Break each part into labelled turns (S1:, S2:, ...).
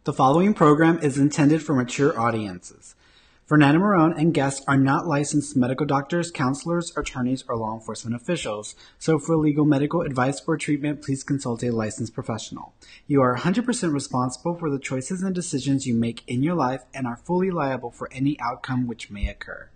S1: The following program is intended for mature audiences. Fernando Morone and guests are not licensed medical doctors, counselors, attorneys, or law enforcement officials. So for legal medical advice or treatment, please consult a licensed professional. You are 100% responsible for the choices and decisions you make in your life and are fully liable for any outcome which may occur.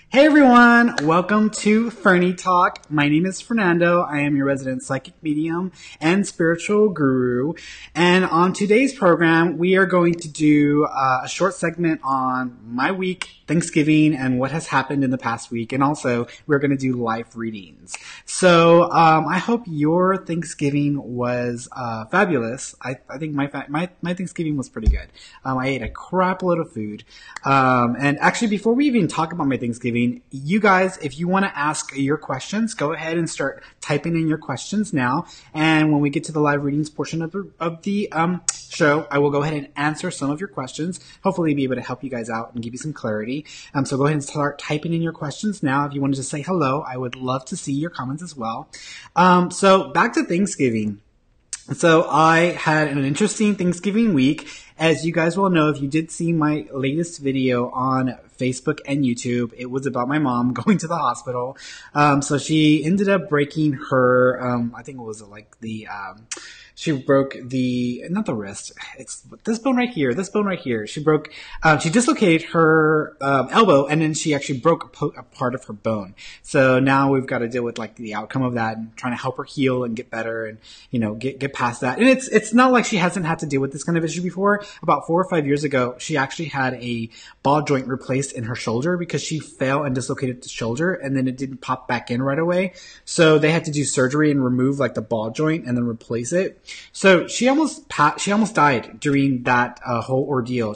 S1: Hey everyone, welcome to FernyTalk. My name is Fernando. I am your resident psychic medium and spiritual guru. And on today's program, we are going to do a short segment on my week, Thanksgiving, and what has happened in the past week. And also, we're going to do life readings. So I hope your Thanksgiving was fabulous. I think my Thanksgiving was pretty good. I ate a crap load of food. And actually, before we even talk about my Thanksgiving, you guys, if you want to ask your questions, go ahead and start typing in your questions now. And when we get to the live readings portion of the show, I will go ahead and answer some of your questions. Hopefully be able to help you guys out and give you some clarity. So go ahead and start typing in your questions now. If you wanted to say hello, I would love to see your comments as well. So back to Thanksgiving. So I had an interesting Thanksgiving week. As you guys will know, if you did see my latest video on Facebook and YouTube, it was about my mom going to the hospital. So she ended up breaking her, I think it was like she broke not the wrist. It's this bone right here. She dislocated her elbow, and then she actually broke a part of her bone. So now we've got to deal with like the outcome of that and trying to help her heal and get better and, get past that. And it's not like she hasn't had to deal with this kind of issue before. About 4 or 5 years ago, she actually had a ball joint replaced in her shoulder because she fell and dislocated the shoulder, and then it didn't pop back in right away. So they had to do surgery and remove like the ball joint and then replace it. So she almost died during that whole ordeal.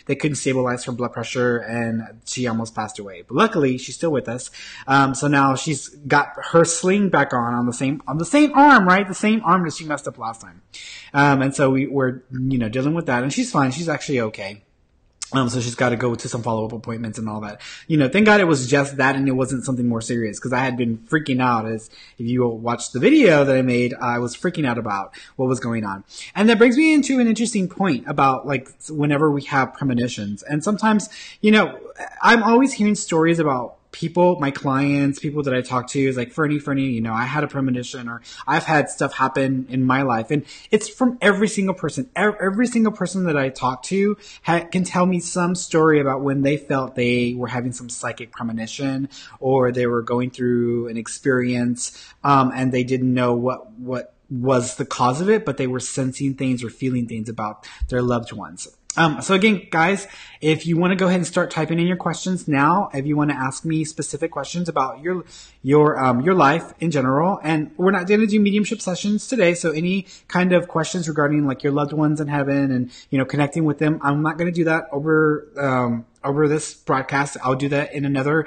S1: They couldn't stabilize her blood pressure, and she almost passed away. But luckily, she's still with us. So now she's got her sling back on the same arm, right? The same arm that she messed up last time. And so we're dealing with that, and she's fine. She's actually okay. So she's got to go to some follow-up appointments and all that. Thank God it was just that and it wasn't something more serious, because I had been freaking out. As if you watched the video that I made, I was freaking out about what was going on. And that brings me into an interesting point about like whenever we have premonitions. And sometimes, I'm always hearing stories about people, my clients, people that I talk to is like, Ferny, I had a premonition, or I've had stuff happen in my life. And it's from every single person. Every single person that I talk to can tell me some story about when they felt they were having some psychic premonition, or they were going through an experience, and they didn't know what was the cause of it, but they were sensing things or feeling things about their loved ones. So again, guys, if you want to go ahead and start typing in your questions now, if you want to ask me specific questions about your life in general, and we're not going to do mediumship sessions today. So any kind of questions regarding like your loved ones in heaven and, connecting with them, I'm not going to do that over this broadcast. I'll do that in another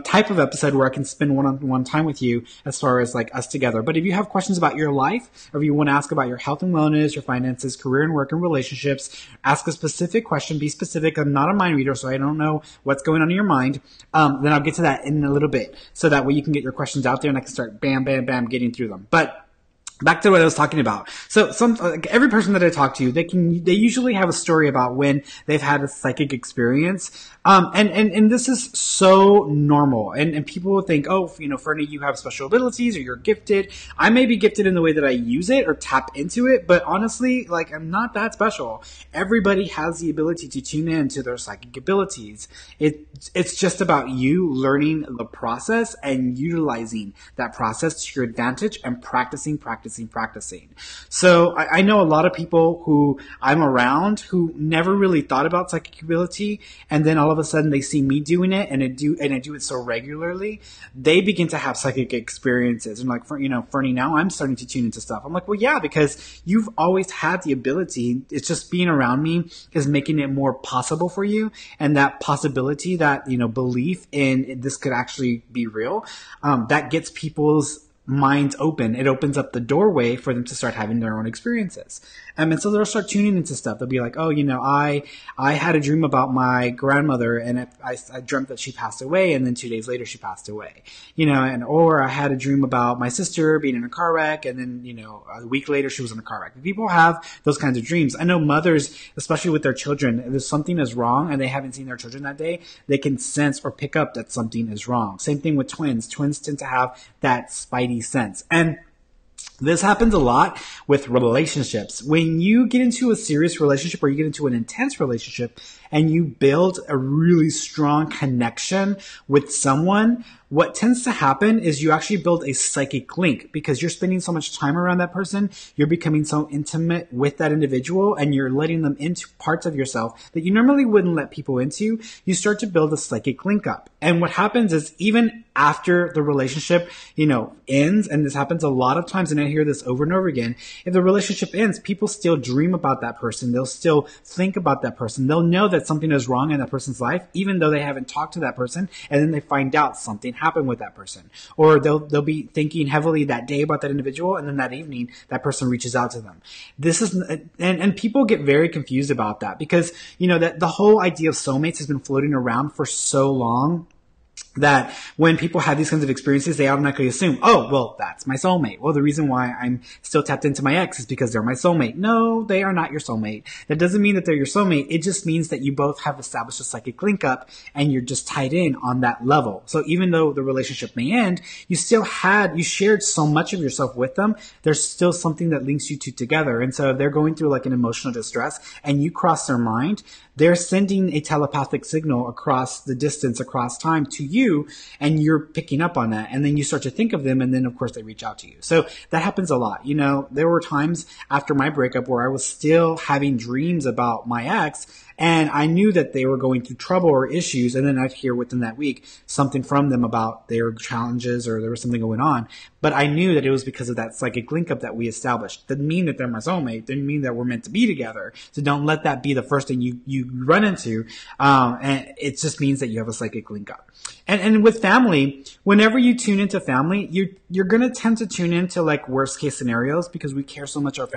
S1: type of episode where I can spend one-on-one time with you as far as like us together. But if you have questions about your life, or if you want to ask about your health and wellness, your finances, career and work and relationships, ask a specific question, be specific. I'm not a mind reader, so I don't know what's going on in your mind. Then I'll get to that in a little bit, so that way you can get your questions out there and I can start bam, bam, bam getting through them. But back to what I was talking about. So every person that I talk to, they usually have a story about when they've had a psychic experience. And this is so normal. And people will think, oh, Ferny, you have special abilities or you're gifted. I may be gifted in the way that I use it or tap into it, but honestly, like, I'm not that special. Everybody has the ability to tune in to their psychic abilities. It's just about you learning the process and utilizing that process to your advantage and practicing. So I know a lot of people who I'm around who never really thought about psychic ability, and then all of a sudden they see me doing it, and I do it so regularly, they begin to have psychic experiences. And like, Ferny, now I'm starting to tune into stuff. I'm like, well, yeah, because you've always had the ability. It's just being around me is making it more possible for you, and that possibility, that belief in this could actually be real, that gets people's minds open. It opens up the doorway for them to start having their own experiences. And so they'll start tuning into stuff. They'll be like, oh, I had a dream about my grandmother, and I dreamt that she passed away, and then 2 days later she passed away. Or I had a dream about my sister being in a car wreck, and then, a week later she was in a car wreck. People have those kinds of dreams. I know mothers, especially with their children, if there's something is wrong and they haven't seen their children that day, they can sense or pick up that something is wrong. Same thing with twins. Twins tend to have that spidey sense. And this happens a lot with relationships. When you get into a serious relationship or you get into an intense relationship and you build a really strong connection with someone, what tends to happen is you actually build a psychic link because you're spending so much time around that person. You're becoming so intimate with that individual and you're letting them into parts of yourself that you normally wouldn't let people into. You start to build a psychic link up. And what happens is even after the relationship, ends, and this happens a lot of times, and I hear this over and over again, if the relationship ends, people still dream about that person. They'll still think about that person. They'll know that something is wrong in that person's life, even though they haven't talked to that person, and then they find out something happened with that person. Or they'll be thinking heavily that day about that individual, and then that evening, that person reaches out to them. This is, and people get very confused about that because, that the whole idea of soulmates has been floating around for so long that when people have these kinds of experiences, they automatically assume, oh, well, that's my soulmate. Well, the reason why I'm still tapped into my ex is because they're my soulmate. No, they are not your soulmate. That doesn't mean that they're your soulmate. It just means that you both have established a psychic link up and you're just tied in on that level. So even though the relationship may end, you shared so much of yourself with them. There's still something that links you two together. And so if they're going through like an emotional distress and you cross their mind, they're sending a telepathic signal across the distance, across time to you, and you're picking up on that. And then you start to think of them, and then, of course, they reach out to you. So that happens a lot. There were times after my breakup where I was still having dreams about my ex, and I knew that they were going through trouble or issues, and then I'd hear within that week something from them about their challenges or there was something going on. But I knew that it was because of that psychic link up that we established. Didn't mean that they're my soulmate. Didn't mean that we're meant to be together. So don't let that be the first thing you run into. And it just means that you have a psychic link up. And with family, whenever you tune into family, you're going to tend to tune into like worst case scenarios because we care so much about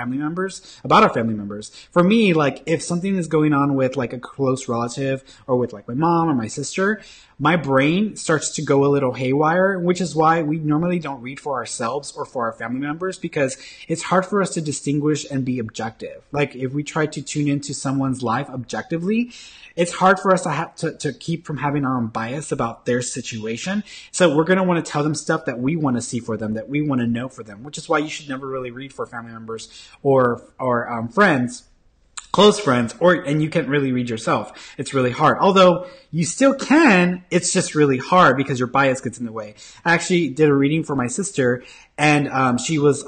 S1: our family members. For me, like if something is going on with like a close relative or with like my mom or my sister, my brain starts to go a little haywire, which is why we normally don't read for ourselves or for our family members because it's hard for us to distinguish and be objective. Like if we try to tune into someone's life objectively, it's hard for us to keep from having our own bias about their situation. So we're going to want to tell them stuff that we want to see for them, that we want to know for them, which is why you should never really read for family members or friends. Close friends, and you can't really read yourself. It's really hard. Although you still can, it's just really hard because your bias gets in the way. I actually did a reading for my sister, and she was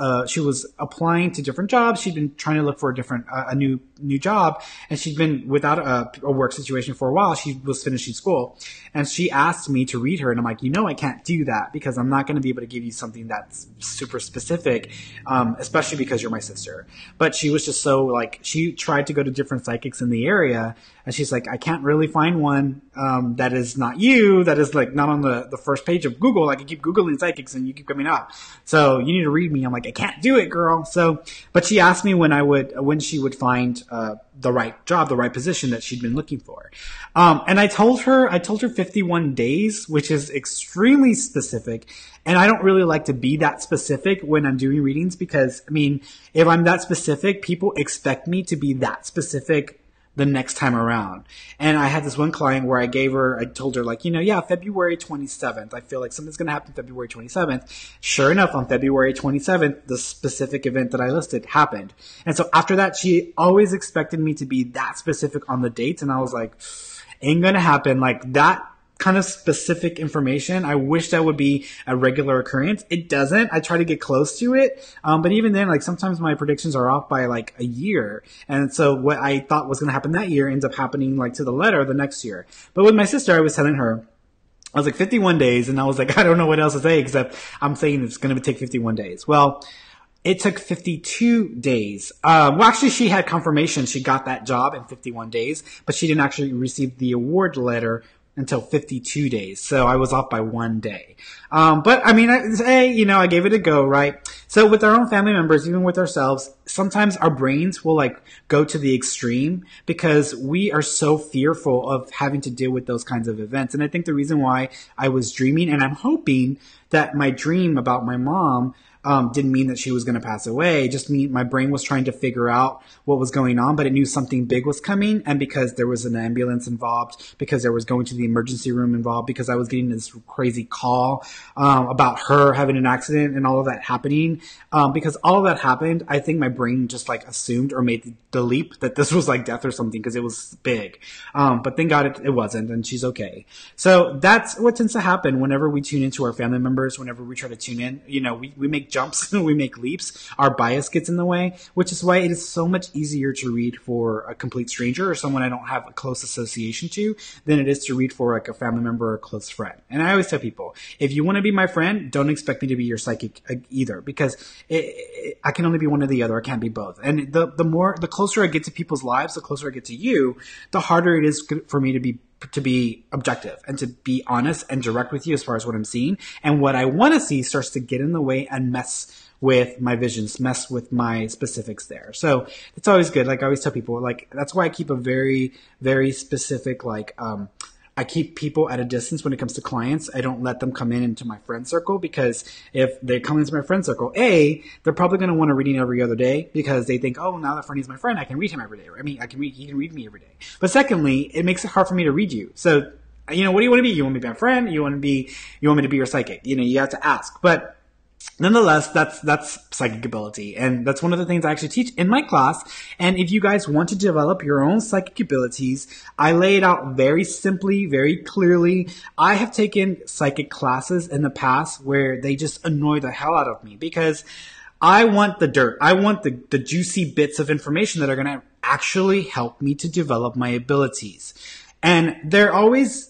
S1: applying to different jobs. She'd been trying to look for a new job, and she'd been without a work situation for a while. She was finishing school, and she asked me to read her, and I'm like, I can't do that because I'm not going to be able to give you something that's super specific, especially because you're my sister. But she was just so like, she tried to go to different psychics in the area, and she's like, I can't really find one that is not you, that is like not on the first page of Google. Like I keep Googling psychics and you keep coming up. So you need to read me. I'm like, I can't do it, girl. So, but she asked me when she would find the right job, the right position that she'd been looking for. And I told her 51 days, which is extremely specific. And I don't really like to be that specific when I'm doing readings because, if I'm that specific, people expect me to be that specific the next time around. And I had this one client where I told her like, February 27th, I feel like something's going to happen February 27th. Sure enough, on February 27th, the specific event that I listed happened. And so after that, she always expected me to be that specific on the dates. And I was like, ain't going to happen. Like that kind of specific information. I wish that would be a regular occurrence. It doesn't. I try to get close to it. But even then, like sometimes my predictions are off by like a year. And so what I thought was going to happen that year ends up happening like to the letter the next year. But with my sister, I was telling her, I was like 51 days. And I was like, I don't know what else to say except I'm saying it's going to take 51 days. Well, it took 52 days. Actually, she had confirmation she got that job in 51 days, but she didn't actually receive the award letter until 52 days. So I was off by 1 day. But I mean, I gave it a go, right? So with our own family members, even with ourselves, sometimes our brains will like go to the extreme because we are so fearful of having to deal with those kinds of events. And I think the reason why I was dreaming, and I'm hoping that my dream about my mom didn't mean that she was going to pass away. It just mean my brain was trying to figure out what was going on, but it knew something big was coming. And because there was an ambulance involved, because there was going to the emergency room involved, because I was getting this crazy call about her having an accident and all of that happening, because all of that happened, I think my brain just like assumed or made the leap that this was like death or something because it was big. But thank God it wasn't, and she's okay. So that's what tends to happen whenever we tune into our family members, whenever we try to tune in. We make jumps, we make leaps, our bias gets in the way, which is why it is so much easier to read for a complete stranger or someone I don't have a close association to than it is to read for like a family member or a close friend. And I always tell people, if you want to be my friend, don't expect me to be your psychic either, because I can only be one or the other. I can't be both. And the closer I get to people's lives, the closer I get to you, the harder it is for me to be objective and to be honest and direct with you as far as what I'm seeing. And what I want to see starts to get in the way and mess with my visions, mess with my specifics there. So it's always good. Like I always tell people, like, that's why I keep a very, very specific, I keep people at a distance when it comes to clients. I don't let them come into my friend circle, because if they come into my friend circle, they're probably going to want a reading every other day because they think, oh, now that Ferny's my friend, I can read him every day. I mean, he can read me every day. But secondly, it makes it hard for me to read you. So, what do you want to be? You want me to be my friend? You want me to be your psychic? You have to ask. But nonetheless, that's psychic ability. And that's one of the things I actually teach in my class. And if you guys want to develop your own psychic abilities, I lay it out very simply, very clearly. I have taken psychic classes in the past where they just annoy the hell out of me because I want the dirt. I want the juicy bits of information that are going to actually help me to develop my abilities. And they always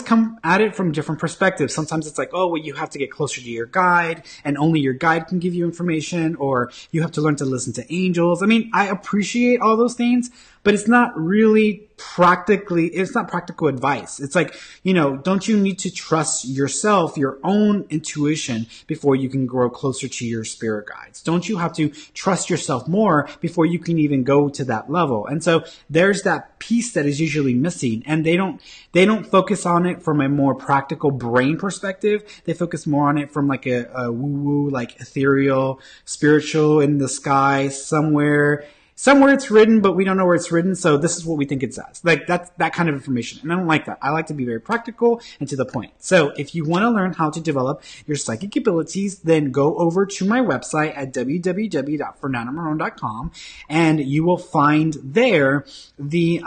S1: come at it from different perspectives. Sometimes it's like, oh, well, you have to get closer to your guide and only your guide can give you information, or you have to learn to listen to angels. I mean, I appreciate all those things, but it's not really it's not practical advice. It's like, don't you need to trust yourself, your own intuition, before you can grow closer to your spirit guides? Don't you have to trust yourself more before you can even go to that level? And so there's that piece that is usually missing, and they don't focus on it from a more practical brain perspective. They focus more on it from like a woo-woo, like ethereal, spiritual, in the sky somewhere it's written, but we don't know where it's written. So this is what we think it says. Like that's that kind of information. And I don't like that. I like to be very practical and to the point. So if you want to learn how to develop your psychic abilities, then go over to my website at www.fernandomarone.com, and you will find there the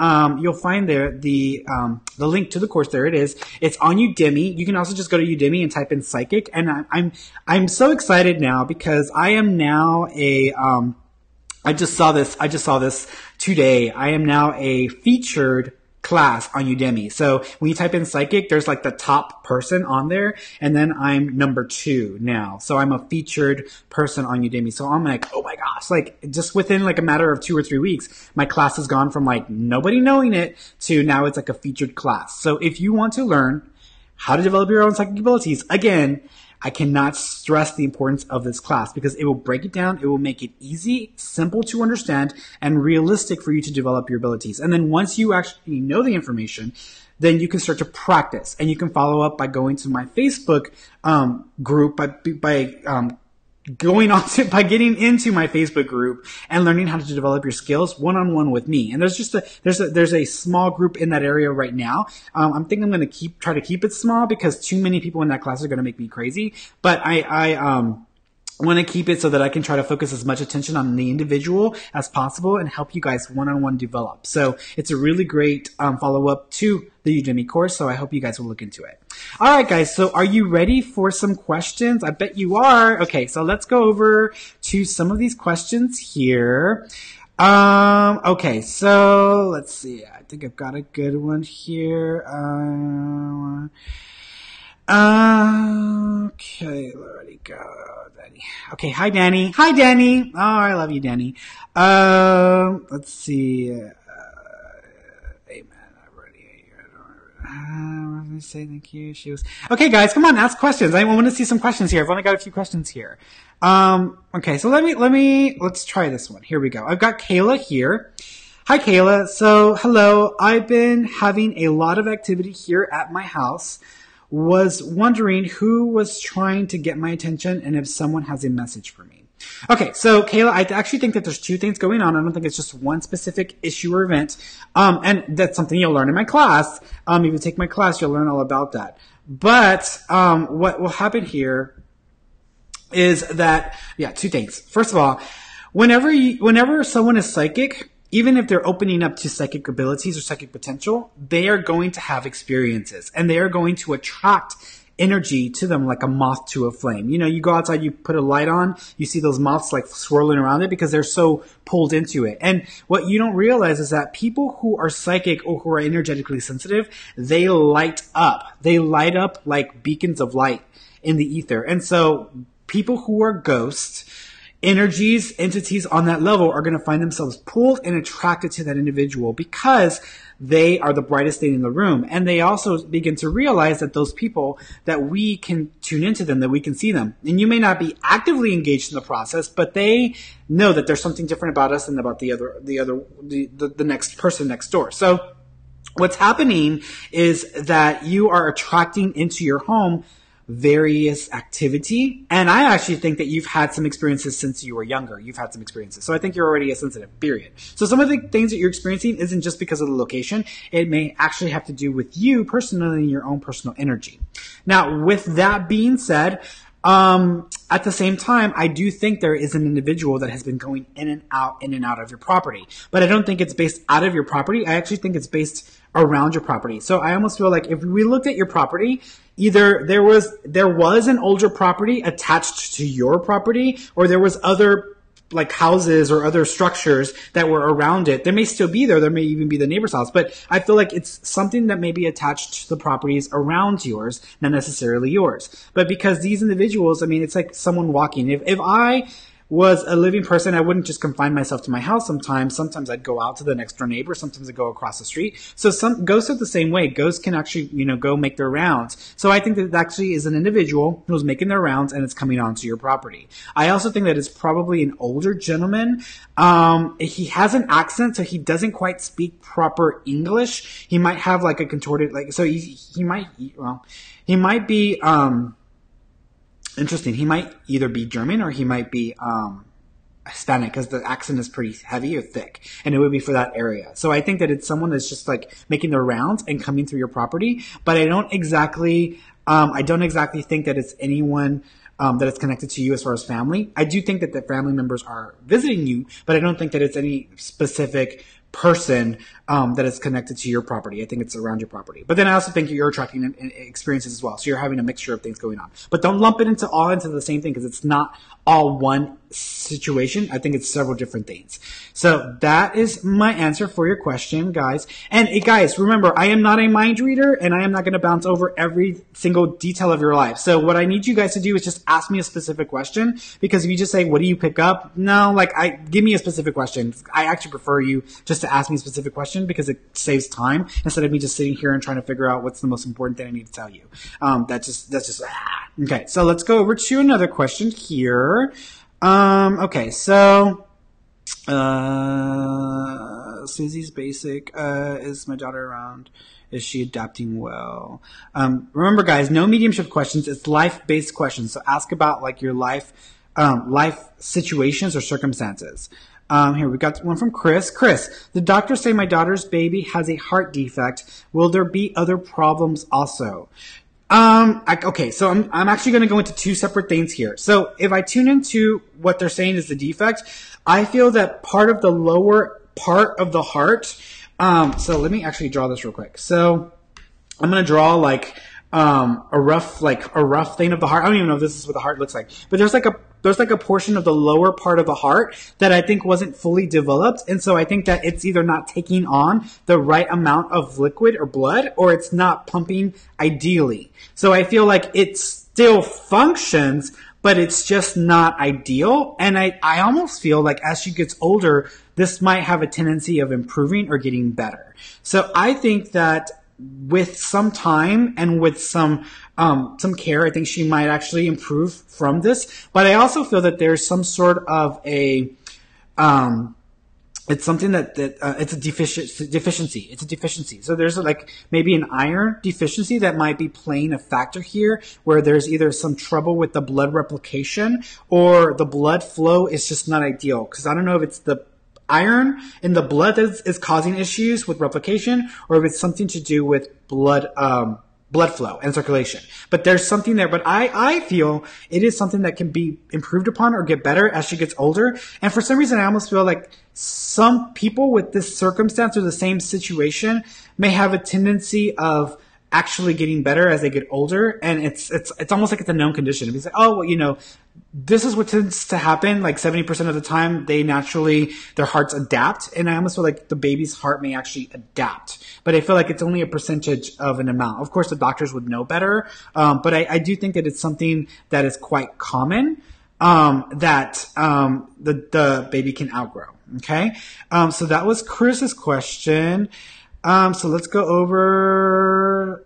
S1: link to the course. There it is. It's on Udemy. You can also just go to Udemy and type in psychic. And I'm so excited now because I am now I just saw this today. I am now a featured class on Udemy. So when you type in psychic, there's like the top person on there, and then I'm number 2 now. So I'm a featured person on Udemy. So I'm like, oh my gosh, like just within like a matter of 2 or 3 weeks, my class has gone from like nobody knowing it to now it's like a featured class. So if you want to learn how to develop your own psychic abilities, again, I cannot stress the importance of this class because it will break it down. It will make it easy, simple to understand, and realistic for you to develop your abilities. And then once you actually know the information, then you can start to practice. And you can follow up by going to my Facebook group, by getting into my Facebook group and learning how to develop your skills one-on-one with me. And there's a small group in that area right now. I'm thinking I'm going to try to keep it small because too many people in that class are going to make me crazy. But I want to keep it so that I can try to focus as much attention on the individual as possible and help you guys one-on-one develop. So it's a really great follow-up to the Udemy course. So I hope you guys will look into it. All right, guys. So are you ready for some questions? I bet you are. Okay. So let's go over to some of these questions here. Okay. So let's see. I think I've got a good one here. Okay. Let it go. Danny. Okay. Hi, Danny. Hi, Danny. Oh, I love you, Danny. Let's see. Let me say thank you. She was okay, guys. Come on, ask questions. I want to see some questions here. I've only got a few questions here. Okay, so let's try this one. Here we go. I've got Kayla here. Hi, Kayla. So, hello. I've been having a lot of activity here at my house. Was wondering who was trying to get my attention and if someone has a message for me. Okay, so Kayla, I actually think that there's two things going on. I don't think it's just one specific issue or event. And that's something you'll learn in my class. If you take my class, you'll learn all about that. But what will happen here is that, two things. First of all, whenever someone is psychic, even if they're opening up to psychic abilities or psychic potential, they are going to have experiences and they are going to attract energy to them like a moth to a flame. You know, you go outside, you put a light on, you see those moths like swirling around it because they're so pulled into it. And what you don't realize is that people who are psychic or who are energetically sensitive, they light up. They light up like beacons of light in the ether. And so people who are ghosts, energies, entities on that level are going to find themselves pulled and attracted to that individual because they are the brightest thing in the room. And they also begin to realize that those people, that we can tune into them, that we can see them. And you may not be actively engaged in the process, but they know that there's something different about us than about the next person next door. So what's happening is that you are attracting into your home various activity. And I actually think that you've had some experiences since you were younger. You've had some experiences. So I think you're already a sensitive, period. So some of the things that you're experiencing isn't just because of the location. It may actually have to do with you personally and your own personal energy. Now, with that being said, at the same time, I do think there is an individual that has been going in and out of your property. But I don't think it's based out of your property. I actually think it's based around your property. So I almost feel like if we looked at your property, either there was an older property attached to your property, or there was other like houses or other structures that were around it. There may still be there. There may even be the neighbor's house, but I feel like it's something that may be attached to the properties around yours, not necessarily yours. But because these individuals, I mean, it's like someone walking. If I was a living person, I wouldn't just confine myself to my house sometimes. Sometimes I'd go out to the next door neighbor. Sometimes I'd go across the street. So some ghosts are the same way. Ghosts can actually, go make their rounds. So I think that it actually is an individual who's making their rounds and it's coming onto your property. I also think that it's probably an older gentleman. He has an accent, so he doesn't quite speak proper English. He might have like a contorted, he might be, interesting. He might either be German or he might be Hispanic because the accent is pretty heavy or thick, and it would be for that area. So I think that it's someone that's just like making their rounds and coming through your property. But I don't exactly think that it's anyone that is connected to you as far as family. I do think that the family members are visiting you, but I don't think that it's any specific person that is connected to your property. I think it's around your property. But then I also think you're attracting experiences as well. So you're having a mixture of things going on. But don't lump it all into the same thing because it's not all one situation. I think it's several different things. So that is my answer for your question, guys. And guys, remember, I am not a mind reader and I am not going to bounce over every single detail of your life. So what I need you guys to do is just ask me a specific question, because if you just say, what do you pick up? No, give me a specific question. I actually prefer you just to ask me a specific question because it saves time instead of me just sitting here and trying to figure out what's the most important thing I need to tell you. Okay. So let's go over to another question here. Okay, so Susie's basic. Is my daughter around? Is she adapting well? Remember, guys, no mediumship questions. It's life-based questions. So ask about like your life situations or circumstances. Here we got one from Chris. Chris, the doctors say my daughter's baby has a heart defect. Will there be other problems also? Okay, so I'm actually going to go into two separate things here. So if I tune into what they're saying is the defect, I feel that part of the lower part of the heart. So let me actually draw this real quick. So I'm going to draw a rough thing of the heart. I don't even know if this is what the heart looks like, but there's like a portion of the lower part of the heart that I think wasn't fully developed. And so I think that it's either not taking on the right amount of liquid or blood, or it's not pumping ideally. So I feel like it still functions, but it's just not ideal. And I almost feel like as she gets older, this might have a tendency of improving or getting better. So I think that with some time and with some care, I think she might actually improve from this. But I also feel that there's some sort of it's something that it's a deficiency. It's a deficiency. So there's like maybe an iron deficiency that might be playing a factor here, where there's either some trouble with the blood replication or the blood flow is just not ideal. Because I don't know if it's the iron in the blood that is causing issues with replication, or if it's something to do with blood flow and circulation. But there's something there. But I feel it is something that can be improved upon or get better as she gets older. And for some reason, I almost feel like some people with this circumstance or the same situation may have a tendency of actually getting better as they get older. And it's almost like it's a known condition. It's like, oh, well, this is what tends to happen. Like 70% of the time, their hearts adapt. And I almost feel like the baby's heart may actually adapt. But I feel like it's only a percentage of an amount. Of course, the doctors would know better. But I do think that it's something that is quite common, that the baby can outgrow. Okay. So that was Chris's question. So let's go over,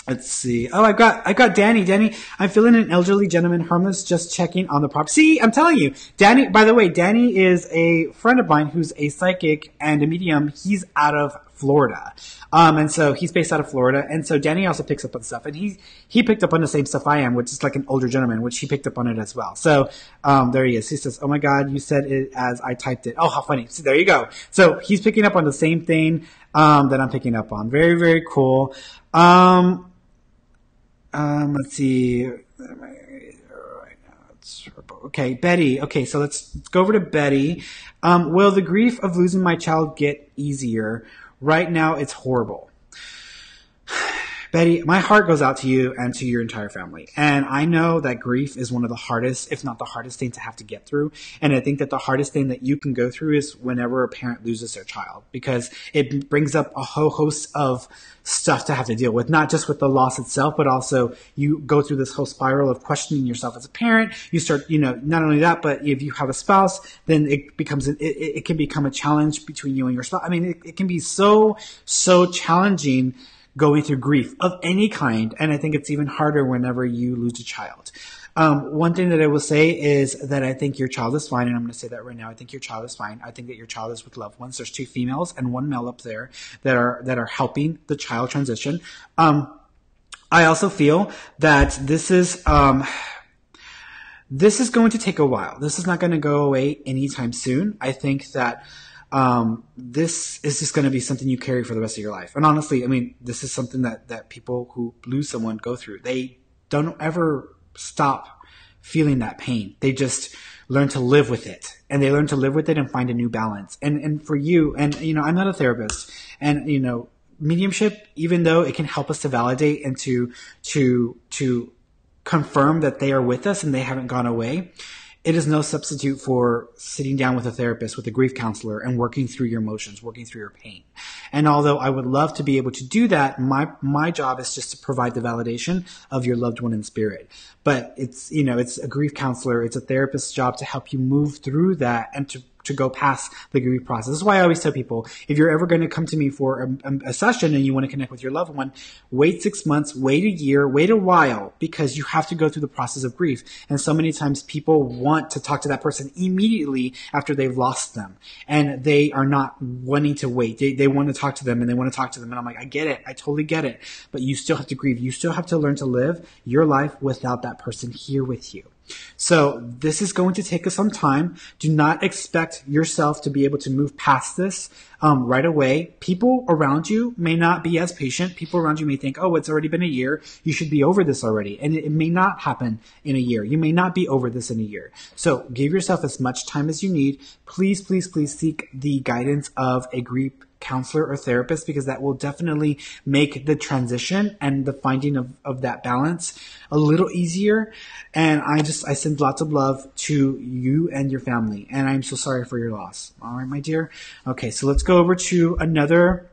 S1: let's see. Oh, I've got Danny. Danny, I'm feeling an elderly gentleman harmless, just checking on the property. See, I'm telling you, Danny, by the way, Danny is a friend of mine who's a psychic and a medium. He's out of Florida. And so he's based out of Florida. And so Danny also picks up on stuff, and he picked up on the same stuff I am, which is like an older gentleman, which he picked up on it as well. So, there he is. He says, oh my God, you said it as I typed it. Oh, how funny. So there you go. So he's picking up on the same thing, that I'm picking up on. Very, very cool. Let's see. Okay, Betty. Okay, so let's go over to Betty. Will the grief of losing my child get easier? Right now, it's horrible. Betty, my heart goes out to you and to your entire family. And I know that grief is one of the hardest, if not the hardest thing to have to get through. And I think that the hardest thing that you can go through is whenever a parent loses their child, because it brings up a whole host of stuff to have to deal with, not just with the loss itself, but also you go through this whole spiral of questioning yourself as a parent. You start, not only that, but if you have a spouse, then it can become a challenge between you and your spouse. I mean, it can be so challenging going through grief of any kind. And I think it's even harder whenever you lose a child. One thing that I will say is that I think your child is fine. And I'm going to say that right now. I think your child is fine. I think that your child is with loved ones. There's 2 females and 1 male up there that are helping the child transition. I also feel that this is going to take a while. This is not going to go away anytime soon. I think that this is just going to be something you carry for the rest of your life. And honestly, I mean, this is something that people who lose someone go through. They don't ever stop feeling that pain. They just learn to live with it, and they learn to live with it and find a new balance. And for you, and I'm not a therapist, and mediumship, even though it can help us to validate and to confirm that they are with us and they haven't gone away, it is no substitute for sitting down with a therapist, with a grief counselor, and working through your emotions, working through your pain. And although I would love to be able to do that, my job is just to provide the validation of your loved one in spirit. But it's a grief counselor, it's a therapist's job to help you move through that and to go past the grief process. This is why I always tell people, if you're ever going to come to me for a session and you want to connect with your loved one, wait 6 months, wait a year, wait a while, because you have to go through the process of grief. And so many times people want to talk to that person immediately after they've lost them. And they are not wanting to wait. They want to talk to them, and they want to talk to them. And I'm like, I get it. I totally get it. But you still have to grieve. You still have to learn to live your life without that person here with you. So this is going to take us some time. Do not expect yourself to be able to move past this right away. People around you may not be as patient. People around you may think, oh, it's already been a year. You should be over this already. And it may not happen in a year. You may not be over this in a year. So give yourself as much time as you need. Please, please, please seek the guidance of a grief counselor or therapist, because that will definitely make the transition and the finding of that balance a little easier. And I send lots of love to you and your family, and I'm so sorry for your loss. All right, my dear. Okay, so let's go over to another.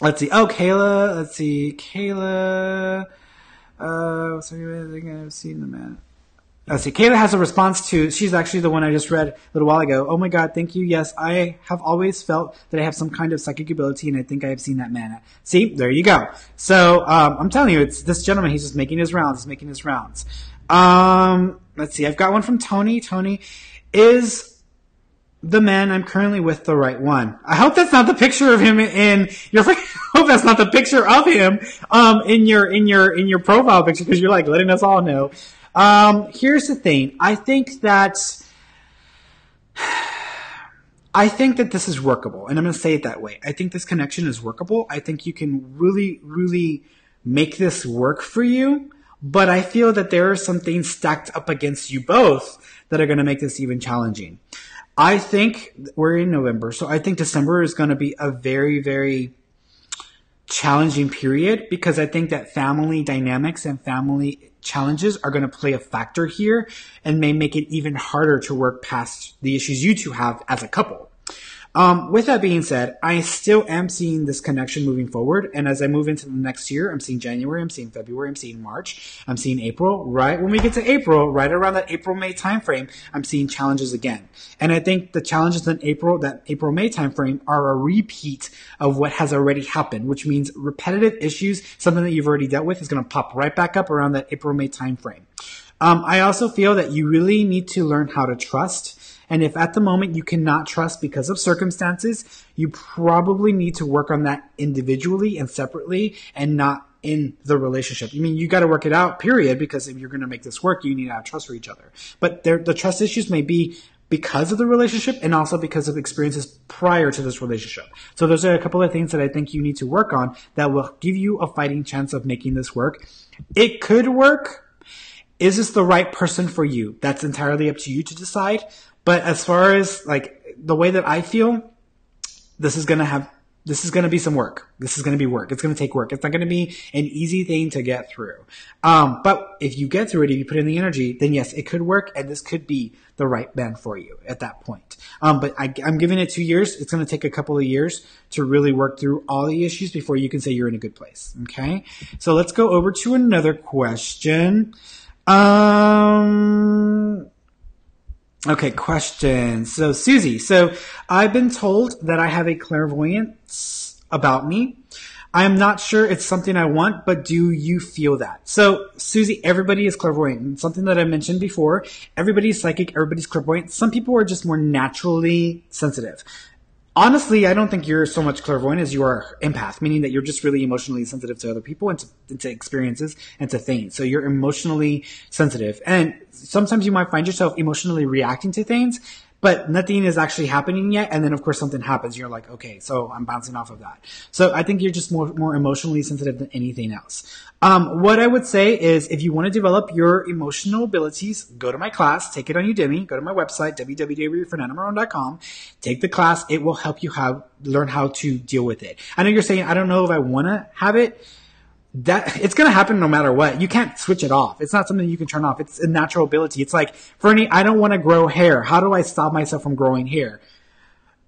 S1: Let's see. Oh, Kayla. Let's see. Kayla. Sorry, I think I've seen the man. let's see. Kayla has a response to, she's actually the one I just read a little while ago. Oh my God, thank you. Yes, I have always felt that I have some kind of psychic ability, and I think I have seen that man. See, there you go. So, I'm telling you, it's this gentleman. He's just making his rounds. Let's see. I've got one from Tony. Tony, is the man I'm currently with the right one? I hope that's not the picture of him in your, I hope that's not the picture of him, in your profile picture, because you're like letting us all know. Here's the thing. I think that this is workable, and I'm going to say it that way. I think this connection is workable. I think you can really, really make this work for you, but I feel that there are some things stacked up against you both that are going to make this even challenging. I think we're in November, so I think December is going to be a very, very challenging period, because I think that family dynamics and family challenges are going to play a factor here and may make it even harder to work past the issues you two have as a couple. With that being said, I still am seeing this connection moving forward. And as I move into the next year, I'm seeing January, I'm seeing February, I'm seeing March, I'm seeing April. Right when we get to April, right around that April-May timeframe, I'm seeing challenges again. And I think the challenges in April, that April-May timeframe, are a repeat of what has already happened, which means repetitive issues, something that you've already dealt with, is going to pop right back up around that April-May timeframe. I also feel that you really need to learn how to trust. And if at the moment you cannot trust because of circumstances, you probably need to work on that individually and separately, and not in the relationship. I mean, you got to work it out, period, because if you're going to make this work, you need to have trust for each other. But the trust issues may be because of the relationship and also because of experiences prior to this relationship. So those are a couple of things that I think you need to work on that will give you a fighting chance of making this work. It could work. Is this the right person for you? That's entirely up to you to decide. But as far as like the way that I feel, this is going to be some work. This is going to be work. It's going to take work. It's not going to be an easy thing to get through. But if you get through it, if you put in the energy, then yes, it could work. And this could be the right man for you at that point. But I'm giving it 2 years. It's going to take a couple of years to really work through all the issues before you can say you're in a good place. Okay. So let's go over to another question. Okay, question. So, Susie. So, I've been told that I have a clairvoyance about me. I'm not sure it's something I want, but do you feel that? So, Susie, everybody is clairvoyant. And something that I mentioned before, everybody's psychic, everybody's clairvoyant. Some people are just more naturally sensitive. Honestly, I don't think you're so much clairvoyant as you are empath, meaning that you're just really emotionally sensitive to other people and to experiences and to things. So you're emotionally sensitive. And sometimes you might find yourself emotionally reacting to things, but nothing is actually happening yet. And then, of course, something happens. You're like, okay, so I'm bouncing off of that. So I think you're just more emotionally sensitive than anything else. What I would say is, if you want to develop your emotional abilities, go to my class, take it on Udemy, go to my website, www.fernandomaron.com, take the class. It will help you learn how to deal with it. I know you're saying, I don't know if I want to have it. That it's going to happen no matter what. You can't switch it off. It's not something you can turn off. It's a natural ability. It's like, Ferny, I don't want to grow hair. How do I stop myself from growing hair?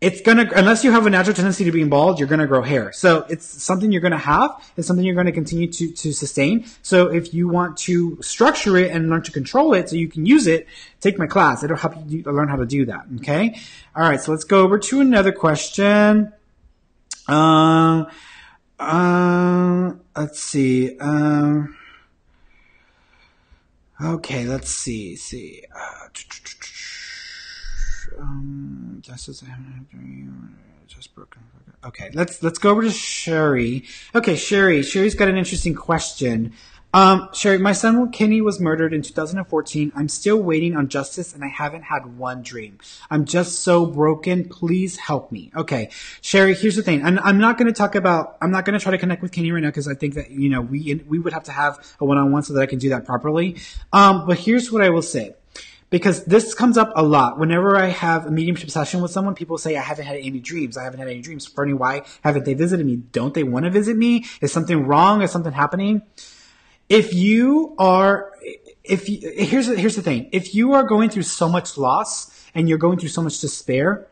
S1: Unless you have a natural tendency to being bald, you're going to grow hair. So it's something you're going to have. It's something you're going to continue to sustain. So if you want to structure it and learn to control it so you can use it, take my class. It'll help you learn how to do that. Okay. All right. So let's go over to another question. Let's see. Okay, let's see. Just as I haven't just broken. Okay, let's go over to Sherry. Okay, Sherry's got an interesting question. Sherry, my son Kenny was murdered in 2014. I'm still waiting on justice and I haven't had one dream. I'm just so broken. Please help me. Okay. Sherry, here's the thing. And I'm not going to try to connect with Kenny right now because I think that, we would have to have a one-on-one so that I can do that properly. But here's what I will say. Because this comes up a lot. Whenever I have a mediumship session with someone, people say, I haven't had any dreams. Ferny, why haven't they visited me? Don't they want to visit me? Is something wrong? Is something happening? Here's the thing. If you are going through so much loss and you're going through so much despair,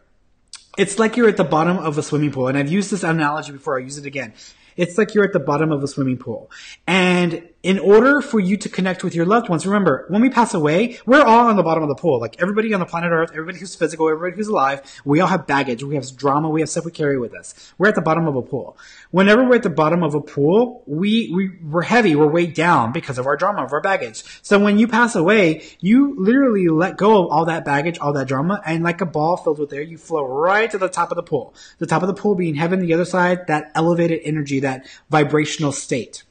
S1: it's like you're at the bottom of a swimming pool. And I've used this analogy before. I use it again. It's like you're at the bottom of a swimming pool. And in order for you to connect with your loved ones, remember, when we pass away, we're all on the bottom of the pool. Like everybody on the planet Earth, everybody who's physical, everybody who's alive, we all have baggage, we have drama, we have stuff we carry with us. We're at the bottom of a pool. Whenever we're at the bottom of a pool, we're heavy, we're weighed down because of our drama, of our baggage. So when you pass away, you literally let go of all that baggage, all that drama, and like a ball filled with air, you flow right to the top of the pool. The top of the pool being heaven, the other side, that elevated energy, that vibrational state.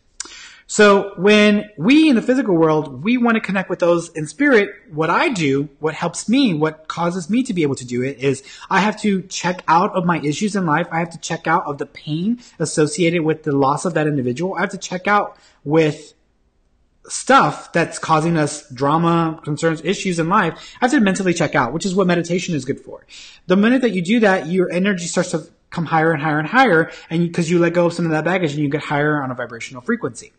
S1: So when we in the physical world, we want to connect with those in spirit, what I do, what helps me, what causes me to be able to do it is I have to check out of my issues in life. I have to check out of the pain associated with the loss of that individual. I have to check out with stuff that's causing us drama, concerns, issues in life. I have to mentally check out, which is what meditation is good for. The minute that you do that, your energy starts to come higher and higher and higher, and because you let go of some of that baggage and you get higher on a vibrational frequency.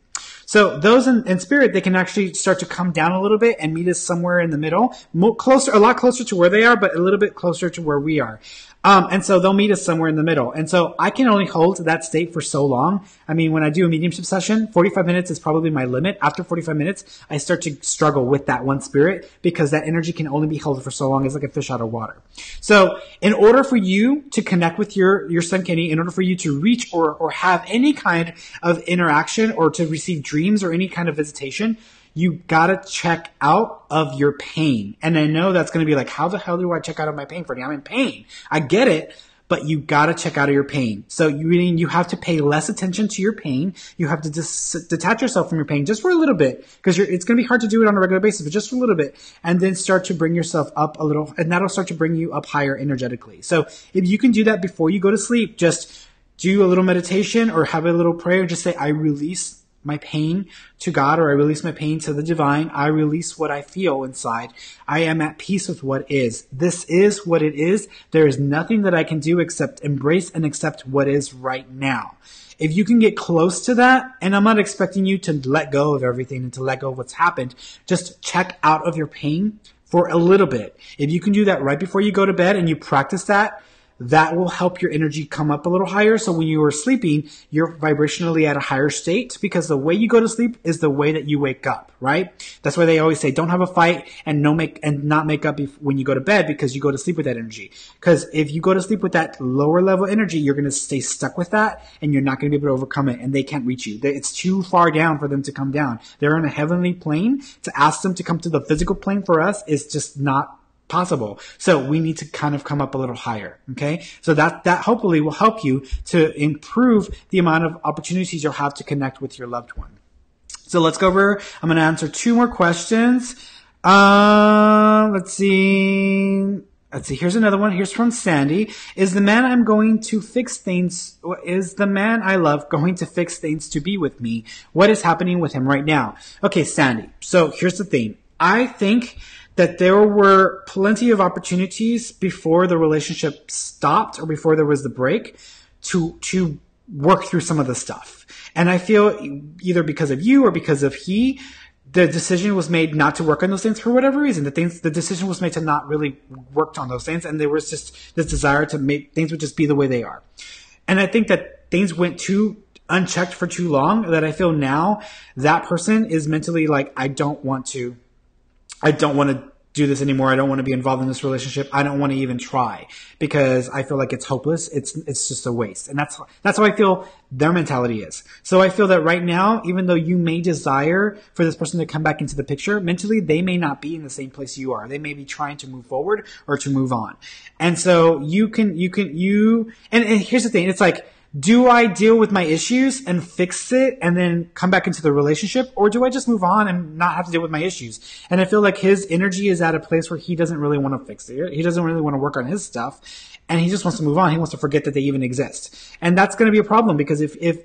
S1: So those in spirit, they can actually start to come down a little bit and meet us somewhere in the middle, a lot closer to where they are, but a little bit closer to where we are. And so they'll meet us somewhere in the middle. And so I can only hold that state for so long. I mean, when I do a mediumship session, 45 minutes is probably my limit. After 45 minutes, I start to struggle with that one spirit because that energy can only be held for so long. It's like a fish out of water. So in order for you to connect with your son Kenny, in order for you to reach or have any kind of interaction or to receive dreams or any kind of visitation, you gotta check out of your pain. And I know that's gonna be like, how the hell do I check out of my pain, Ferny? I'm in pain. I get it, but you gotta check out of your pain. So you have to pay less attention to your pain. You have to detach yourself from your pain just for a little bit, because it's gonna be hard to do it on a regular basis, but just for a little bit, and then start to bring yourself up a little, and that'll start to bring you up higher energetically. So if you can do that before you go to sleep, just do a little meditation or have a little prayer. Just say, I release my pain to God, or I release my pain to the divine. I release what I feel inside. I am at peace with what is. This is what it is. There is nothing that I can do except embrace and accept what is right now. If you can get close to that, and I'm not expecting you to let go of everything and to let go of what's happened, just check out of your pain for a little bit. If you can do that right before you go to bed and you practice that, that will help your energy come up a little higher. So when you are sleeping, you're vibrationally at a higher state, because the way you go to sleep is the way that you wake up, right? That's why they always say, don't have a fight and not make up when you go to bed, because you go to sleep with that energy. Because if you go to sleep with that lower level energy, you're going to stay stuck with that and you're not going to be able to overcome it, and they can't reach you. It's too far down for them to come down. They're on a heavenly plane. To ask them to come to the physical plane for us is just not possible. So we need to kind of come up a little higher. Okay. So that hopefully will help you to improve the amount of opportunities you'll have to connect with your loved one. So let's go over, I'm going to answer 2 more questions. Let's see. Here's another one. Here's from Sandy. Is the man I love going to fix things to be with me? What is happening with him right now? Okay, Sandy. So here's the thing. I think that there were plenty of opportunities before the relationship stopped or before there was the break to work through some of the stuff. And I feel either because of you or because of the decision was made not to work on those things for whatever reason. The decision was made to not really work on those things. And there was just this desire to make things would just be the way they are. And I think that things went too unchecked for too long, that I feel now that person is mentally like, I don't want to do this anymore. I don't want to be involved in this relationship. I don't want to even try, because I feel like it's hopeless. It's just a waste. And that's how I feel their mentality is. So I feel that right now, even though you may desire for this person to come back into the picture, mentally, they may not be in the same place you are. They may be trying to move forward or to move on. And so and here's the thing. It's like, do I deal with my issues and fix it and then come back into the relationship? Or do I just move on and not have to deal with my issues? And I feel like his energy is at a place where he doesn't really want to fix it. He doesn't really want to work on his stuff. And he just wants to move on. He wants to forget that they even exist. And that's going to be a problem, because if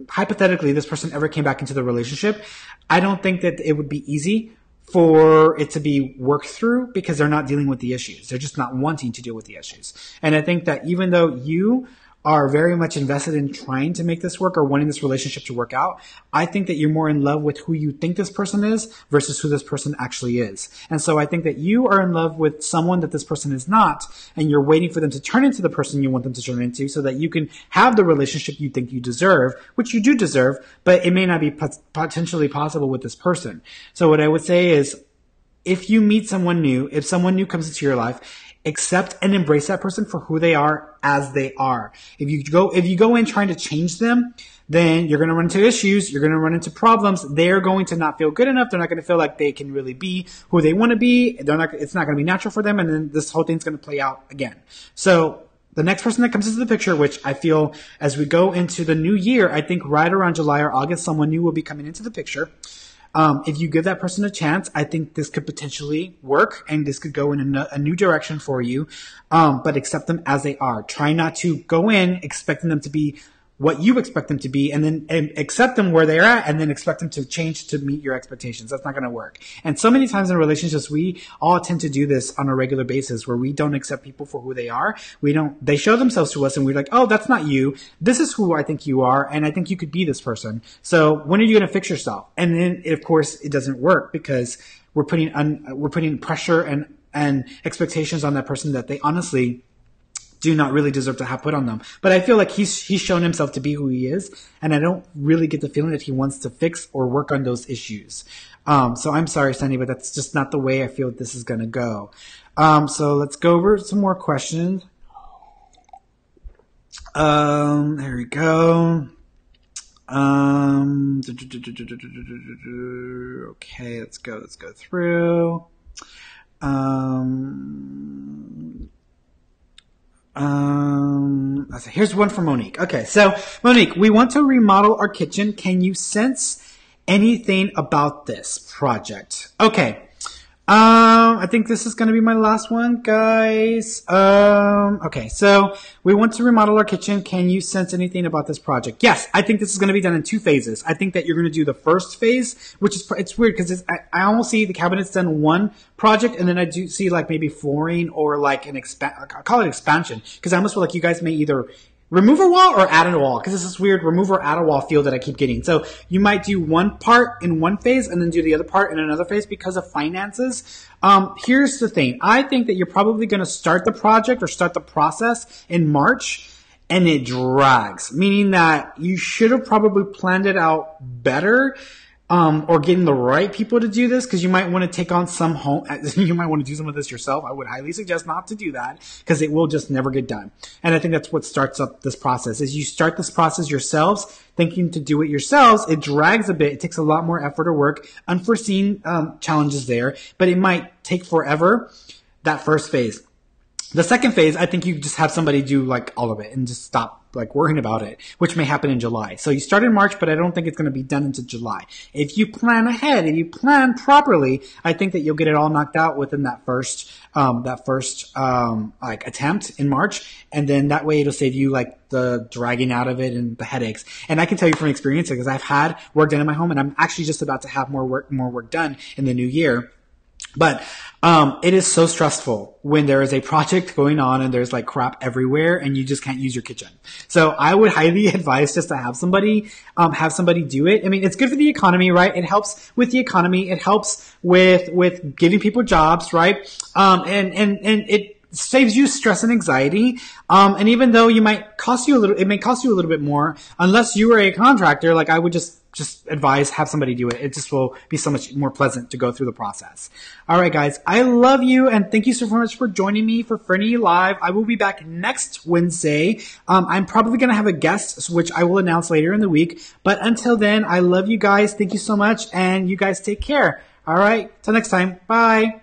S1: hypothetically this person ever came back into the relationship, I don't think that it would be easy for it to be worked through, because they're not dealing with the issues. They're just not wanting to deal with the issues. And I think that even though you are very much invested in trying to make this work or wanting this relationship to work out, I think that you're more in love with who you think this person is versus who this person actually is. And so I think that you are in love with someone that this person is not, and you're waiting for them to turn into the person you want them to turn into so that you can have the relationship you think you deserve, which you do deserve, but it may not be potentially possible with this person. So what I would say is, if you meet someone new, if someone new comes into your life, accept and embrace that person for who they are as they are. If you go in trying to change them, then you're going to run into issues. You're going to run into problems. They're going to not feel good enough. They're not going to feel like they can really be who they want to be. It's not going to be natural for them. And then this whole thing's going to play out again. So the next person that comes into the picture, which I feel as we go into the new year, I think right around July or August, someone new will be coming into the picture. If you give that person a chance, I think this could potentially work and this could go in a new direction for you. But accept them as they are. Try not to go in expecting them to be what you expect them to be, and then accept them where they're at, and then expect them to change to meet your expectations. That's not going to work. And so many times in relationships, we all tend to do this on a regular basis, where we don't accept people for who they are. They show themselves to us, and we're like, oh, that's not you. This is who I think you are, and I think you could be this person. So when are you going to fix yourself? And then, of course, it doesn't work because we're putting pressure and expectations on that person that they honestly do not really deserve to have put on them. But I feel like he's shown himself to be who he is, and I don't really get the feeling that he wants to fix or work on those issues. So I'm sorry, Sunny, but that's just not the way I feel this is going to go. So let's go over some more questions. There we go. Okay, let's go through. Here's one from Monique. Okay, so Monique, we want to remodel our kitchen. Can you sense anything about this project? Okay. I think this is going to be my last one, guys. Okay, so we want to remodel our kitchen. Can you sense anything about this project? Yes, I think this is going to be done in 2 phases. I think that you're going to do the first phase, which is, it's weird because I almost see the cabinets done one project, and then I do see like maybe flooring or like I call it expansion, because I almost feel like you guys may either remove a wall or add a wall, because it's this weird remove or add a wall feel that I keep getting. So you might do one part in one phase and then do the other part in another phase because of finances. Here's the thing. I think that you're probably going to start the project or start the process in March, and it drags, meaning that you should have probably planned it out better. Or getting the right people to do this, because you might want to take on you might want to do some of this yourself. I would highly suggest not to do that, because it will just never get done. And I think that's what starts up this process. As you start this process yourselves, thinking to do it yourselves, it drags a bit. It takes a lot more effort or work, unforeseen challenges there, but it might take forever, that first phase. The second phase, I think you just have somebody do like all of it and just stop like worrying about it, which may happen in July. So you start in March, but I don't think it's going to be done until July. If you plan ahead, if you plan properly, I think that you'll get it all knocked out within that first like attempt in March. And then that way it'll save you like the dragging out of it and the headaches. And I can tell you from experience, because I've had work done in my home, and I'm actually just about to have more work done in the new year. But it is so stressful when there is a project going on and there's like crap everywhere and you just can't use your kitchen. So I would highly advise just to have somebody do it. I mean, it's good for the economy, right? It helps with the economy. It helps with giving people jobs, right? And it saves you stress and anxiety. And even though it may cost you a little bit more, unless you are a contractor, like I would just advise have somebody do it. It just will be so much more pleasant to go through the process. All right, guys, I love you, and thank you so much for joining me for Ferny Live. I will be back next Wednesday. I'm probably going to have a guest, which I will announce later in the week. But until then, I love you guys. Thank you so much, and you guys take care. All right, till next time. Bye.